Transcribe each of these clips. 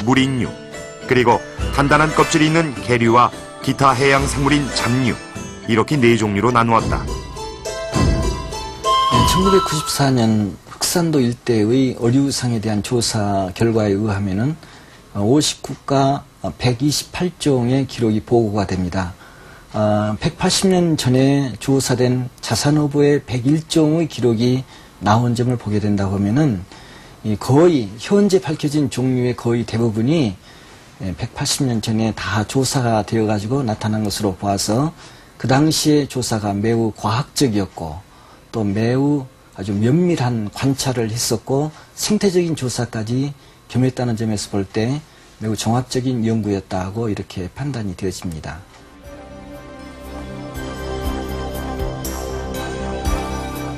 물인류, 그리고 단단한 껍질이 있는 계류와 기타 해양 생물인 잡류, 이렇게 네 종류로 나누었다. 1994년 흑산도 일대의 어류상에 대한 조사 결과에 의하면은 59가 128종의 기록이 보고가 됩니다. 180년 전에 조사된 자산어부의 101종의 기록이 나온 점을 보게 된다고 하면은 거의 현재 밝혀진 종류의 거의 대부분이 180년 전에 다 조사가 되어 가지고 나타난 것으로 보아서 그 당시의 조사가 매우 과학적이었고 또 매우 아주 면밀한 관찰을 했었고 생태적인 조사까지 겸했다는 점에서 볼 때 매우 종합적인 연구였다고 이렇게 판단이 되어집니다.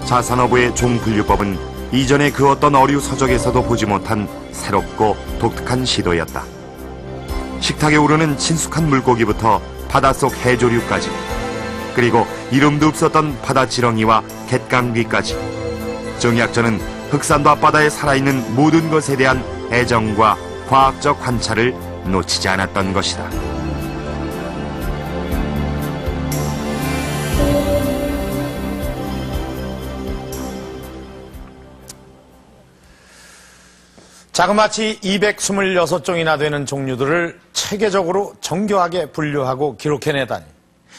자산어부의 종분류법은 이전의 그 어떤 어류 서적에서도 보지 못한 새롭고 독특한 시도였다. 식탁에 오르는 친숙한 물고기부터 바닷속 해조류까지, 그리고 이름도 없었던 바다지렁이와 갯강귀까지, 정약전은 흑산도 앞바다에 살아있는 모든 것에 대한 애정과 과학적 관찰을 놓치지 않았던 것이다. 자그마치 226종이나 되는 종류들을 체계적으로 정교하게 분류하고 기록해내다니,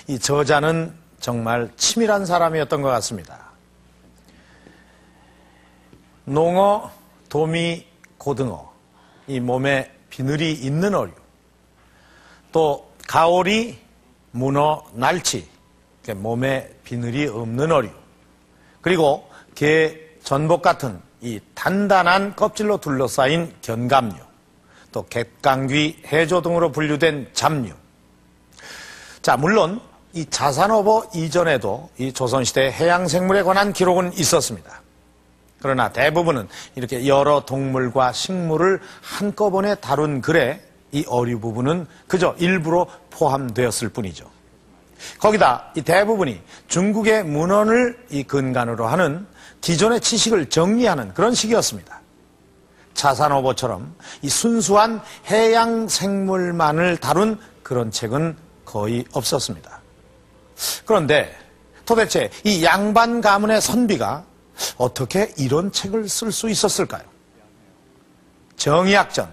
이 저자는 정말 치밀한 사람이었던 것 같습니다. 농어, 도미, 고등어, 이 몸에 비늘이 있는 어류, 또 가오리, 문어, 날치, 몸에 비늘이 없는 어류, 그리고 게, 전복 같은 이 단단한 껍질로 둘러싸인 견갑류, 또 갯강귀, 해조 등으로 분류된 잡류. 자, 물론 이 자산어부 이전에도 이 조선시대 해양생물에 관한 기록은 있었습니다. 그러나 대부분은 이렇게 여러 동물과 식물을 한꺼번에 다룬 글에 이 어류 부분은 그저 일부로 포함되었을 뿐이죠. 거기다 이 대부분이 중국의 문헌을 이 근간으로 하는 기존의 지식을 정리하는 그런 시기였습니다. 자산어부처럼 이 순수한 해양 생물만을 다룬 그런 책은 거의 없었습니다. 그런데 도대체 이 양반 가문의 선비가 어떻게 이런 책을 쓸 수 있었을까요? 정의학전,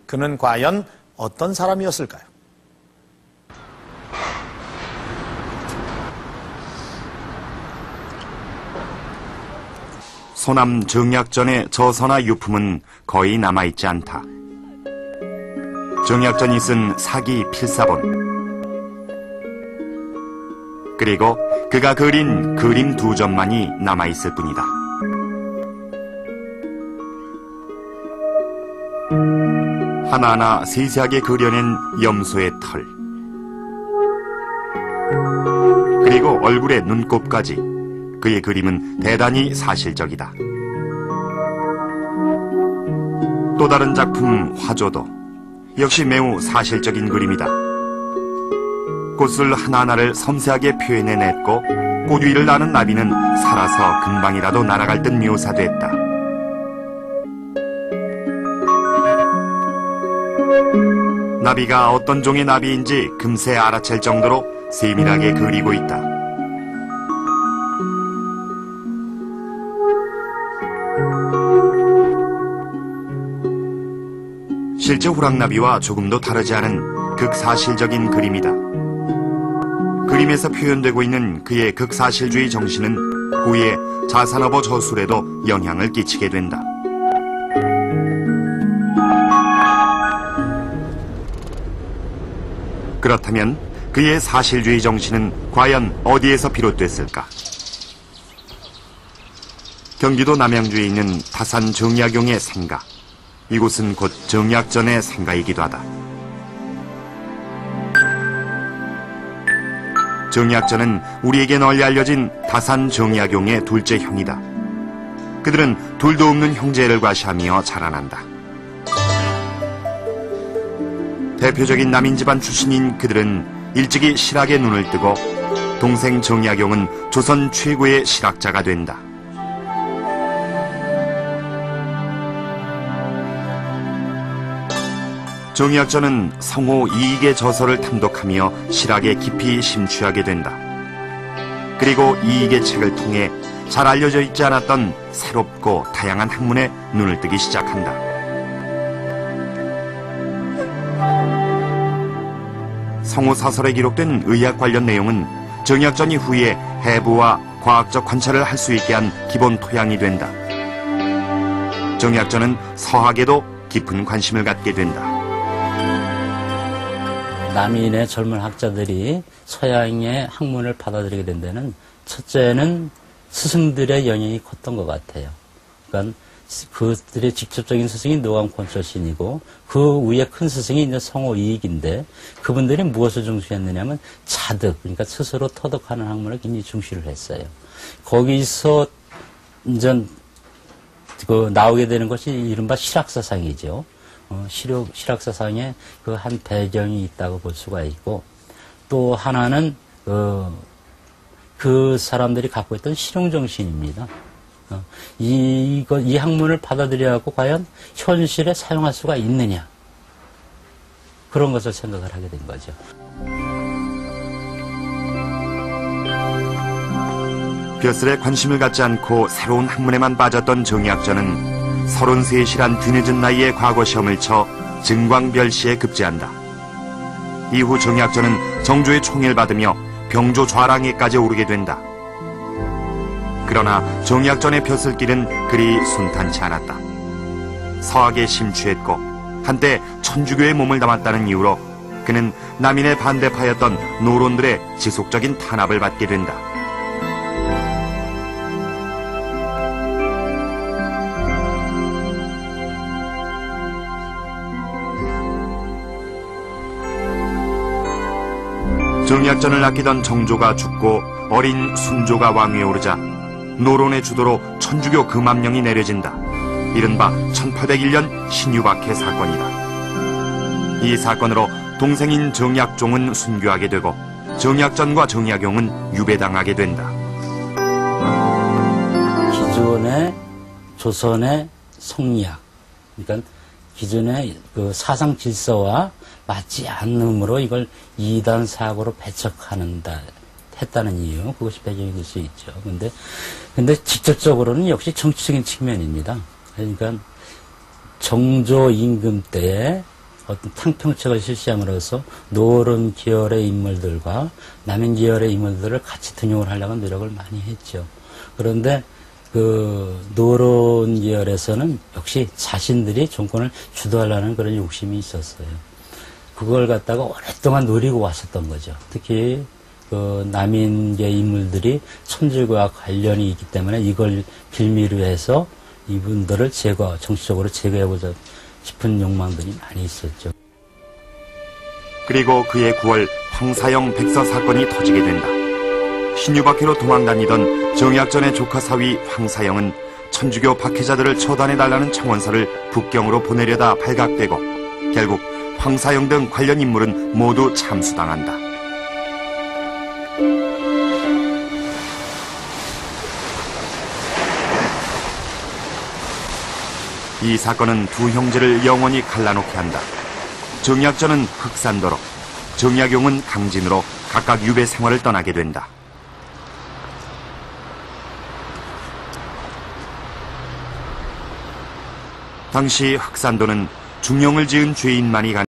그는 과연 어떤 사람이었을까요? 소남 정약전의 저서나 유품은 거의 남아있지 않다. 정약전이 쓴 사기 필사본, 그리고 그가 그린 그림 2점만이 남아있을 뿐이다. 하나하나 세세하게 그려낸 염소의 털, 그리고 얼굴의 눈곱까지, 그의 그림은 대단히 사실적이다. 또 다른 작품 화조도 역시 매우 사실적인 그림이다. 꽃을 하나하나를 섬세하게 표현해냈고 꽃 위를 나는 나비는 살아서 금방이라도 날아갈 듯 묘사됐다. 나비가 어떤 종의 나비인지 금세 알아챌 정도로 세밀하게 그리고 있다. 실제 호랑나비와 조금도 다르지 않은 극사실적인 그림이다. 그림에서 표현되고 있는 그의 극사실주의 정신은 후에 자산어부 저술에도 영향을 끼치게 된다. 그렇다면 그의 사실주의 정신은 과연 어디에서 비롯됐을까? 경기도 남양주에 있는 다산 정약용의 생가. 이곳은 곧 정약전의 생가이기도 하다. 정약전은 우리에게 널리 알려진 다산 정약용의 둘째 형이다. 그들은 둘도 없는 형제를 과시하며 자라난다. 대표적인 남인 집안 출신인 그들은 일찍이 실학에 눈을 뜨고 동생 정약용은 조선 최고의 실학자가 된다. 정약전은 성호 이익의 저서를 탐독하며 실학에 깊이 심취하게 된다. 그리고 이익의 책을 통해 잘 알려져 있지 않았던 새롭고 다양한 학문에 눈을 뜨기 시작한다. 성호 사설에 기록된 의학 관련 내용은 정약전 이후에 해부와 과학적 관찰을 할 수 있게 한 기본 토양이 된다. 정약전은 서학에도 깊은 관심을 갖게 된다. 남인의 젊은 학자들이 서양의 학문을 받아들이게 된 데는 첫째는 스승들의 영향이 컸던 것 같아요. 그러니까 그들의 직접적인 스승이 노감 권철신이고 그 위에 큰 스승이 이제 성호 이익인데 그분들이 무엇을 중시했느냐면 자득, 그러니까 스스로 터득하는 학문을 굉장히 중시를 했어요. 거기서 이제 나오게 되는 것이 이른바 실학사상이죠. 실학사상에 그 한 배경이 있다고 볼 수가 있고 또 하나는 그 사람들이 갖고 있던 실용정신입니다. 이 학문을 받아들여갖고 과연 현실에 사용할 수가 있느냐. 그런 것을 생각을 하게 된 거죠. 벼슬에 관심을 갖지 않고 새로운 학문에만 빠졌던 정약전은 33이란 뒤늦은 나이에 과거 시험을 쳐 증광별시에 급제한다. 이후 정약전은 정조의 총애를 받으며 병조 좌랑에까지 오르게 된다. 그러나 정약전의 벼슬길은 그리 순탄치 않았다. 서학에 심취했고 한때 천주교의 몸을 담았다는 이유로 그는 남인의 반대파였던 노론들의 지속적인 탄압을 받게 된다. 정약전을 아끼던 정조가 죽고 어린 순조가 왕위에 오르자 노론의 주도로 천주교 금암령이 내려진다. 이른바 1801년 신유박해 사건이다. 이 사건으로 동생인 정약종은 순교하게 되고 정약전과 정약용은 유배당하게 된다. 기존의 조선의 성리학, 그러니까 기존의 그 사상 질서와 맞지 않음으로 이걸 이단 사고로 했다는 이유, 그것이 배경이 될 수 있죠. 근데 직접적으로는 역시 정치적인 측면입니다. 그러니까 정조 임금 때에 어떤 탕평책을 실시함으로써 노론 계열의 인물들과 남인 계열의 인물들을 같이 등용을 하려고 노력을 많이 했죠. 그런데 그 노론 계열에서는 역시 자신들이 정권을 주도하려는 그런 욕심이 있었어요. 그걸 갖다가 오랫동안 노리고 왔었던 거죠. 특히 그 남인계 인물들이 천주교와 관련이 있기 때문에 이걸 빌미로 해서 이분들을 정치적으로 제거해보자 싶은 욕망들이 많이 있었죠. 그리고 그해 9월 황사영 백서 사건이 터지게 된다. 신유박해로 도망다니던 정약전의 조카 사위 황사영은 천주교 박해자들을 처단해달라는 청원서를 북경으로 보내려다 발각되고 결국 황사영 등 관련 인물은 모두 참수당한다. 이 사건은 두 형제를 영원히 갈라놓게 한다. 정약전은 흑산도로, 정약용은 강진으로 각각 유배 생활을 떠나게 된다. 당시 흑산도는 중령을 지은 죄인만이 가는